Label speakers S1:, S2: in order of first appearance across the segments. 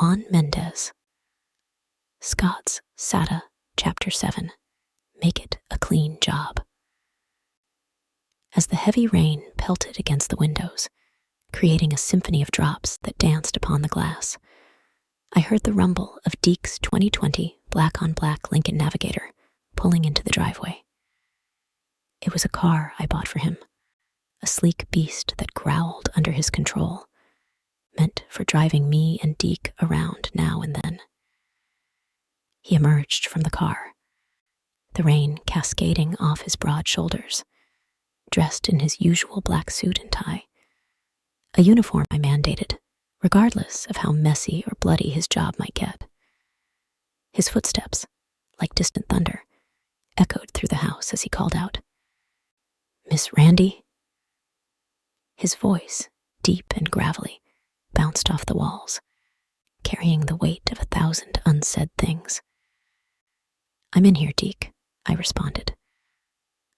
S1: Juan Mendez. Scott's Sada, Chapter 7. Make it a clean job. As the heavy rain pelted against the windows, creating a symphony of drops that danced upon the glass, I heard the rumble of Deke's 2020 black-on-black Lincoln Navigator pulling into the driveway. It was a car I bought for him, a sleek beast that growled under his control, meant for driving me and Deke around now and then. He emerged from the car, the rain cascading off his broad shoulders, dressed in his usual black suit and tie, a uniform I mandated, regardless of how messy or bloody his job might get. His footsteps, like distant thunder, echoed through the house as he called out, "Miss Rhandi?" His voice, deep and gravelly, bounced off the walls, carrying the weight of 1,000 unsaid things. "I'm in here, Deke," I responded,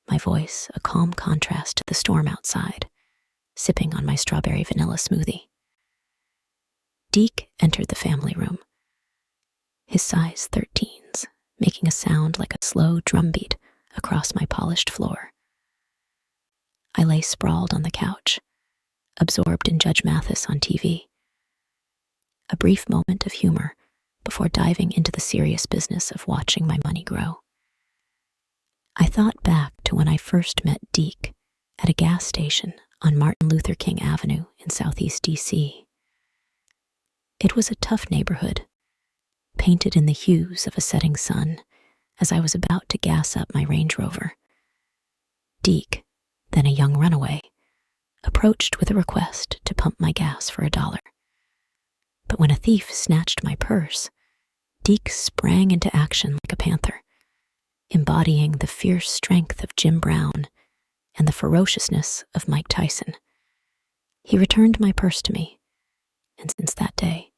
S1: my voice a calm contrast to the storm outside, sipping on my strawberry vanilla smoothie. Deke entered the family room, his size 13s making a sound like a slow drumbeat across my polished floor. I lay sprawled on the couch, absorbed in Judge Mathis on TV. A brief moment of humor before diving into the serious business of watching my money grow. I thought back to when I first met Deke at a gas station on Martin Luther King Avenue in Southeast DC. It was a tough neighborhood, painted in the hues of a setting sun as I was about to gas up my Range Rover. Deke, then a young runaway, approached with a request to pump my gas for $1. But when a thief snatched my purse, Deke sprang into action like a panther, embodying the fierce strength of Jim Brown and the ferociousness of Mike Tyson. He returned my purse to me, and since that day,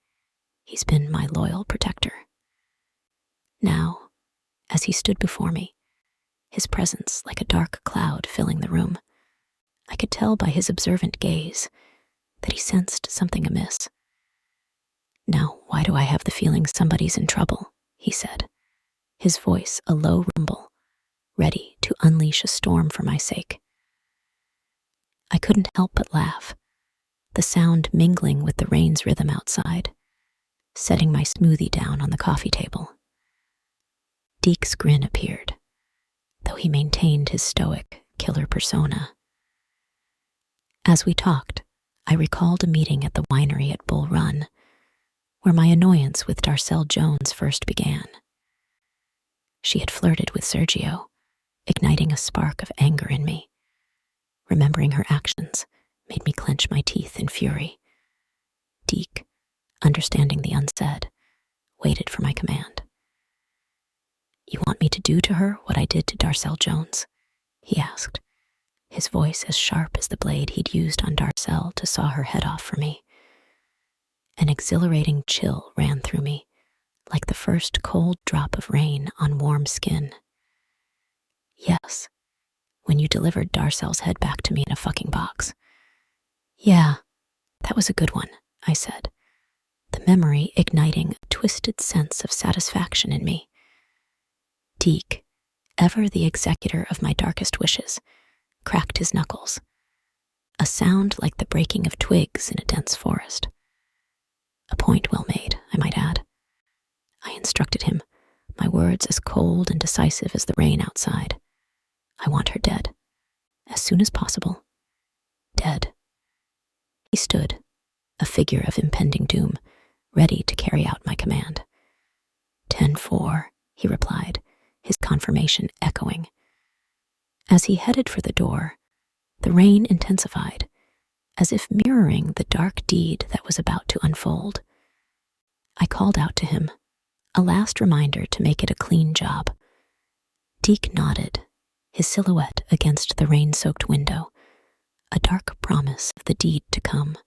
S1: he's been my loyal protector. Now, as he stood before me, his presence like a dark cloud filling the room, I could tell by his observant gaze that he sensed something amiss. "Now, why do I have the feeling somebody's in trouble?" he said, his voice a low rumble, ready to unleash a storm for my sake. I couldn't help but laugh, the sound mingling with the rain's rhythm outside, setting my smoothie down on the coffee table. Deke's grin appeared, though he maintained his stoic, killer persona. As we talked, I recalled a meeting at the winery at Bull Run, where my annoyance with Darcel Jones first began. She had flirted with Sergio, igniting a spark of anger in me. Remembering her actions made me clench my teeth in fury. Deke, understanding the unsaid, waited for my command. "You want me to do to her what I did to Darcel Jones?" he asked, his voice as sharp as the blade he'd used on Darcel to saw her head off for me. An exhilarating chill ran through me, like the first cold drop of rain on warm skin. "Yes, when you delivered Darcel's head back to me in a fucking box." "Yeah, that was a good one," I said, the memory igniting a twisted sense of satisfaction in me. Deke, ever the executor of my darkest wishes, cracked his knuckles, a sound like the breaking of twigs in a dense forest. A point well made, I might add. I instructed him, my words as cold and decisive as the rain outside. "I want her dead, as soon as possible. Dead." He stood, a figure of impending doom, ready to carry out my command. 10-4, he replied, his confirmation echoing. As he headed for the door, the rain intensified, as if mirroring the dark deed that was about to unfold. I called out to him, a last reminder to make it a clean job. Deke nodded, his silhouette against the rain-soaked window, a dark promise of the deed to come.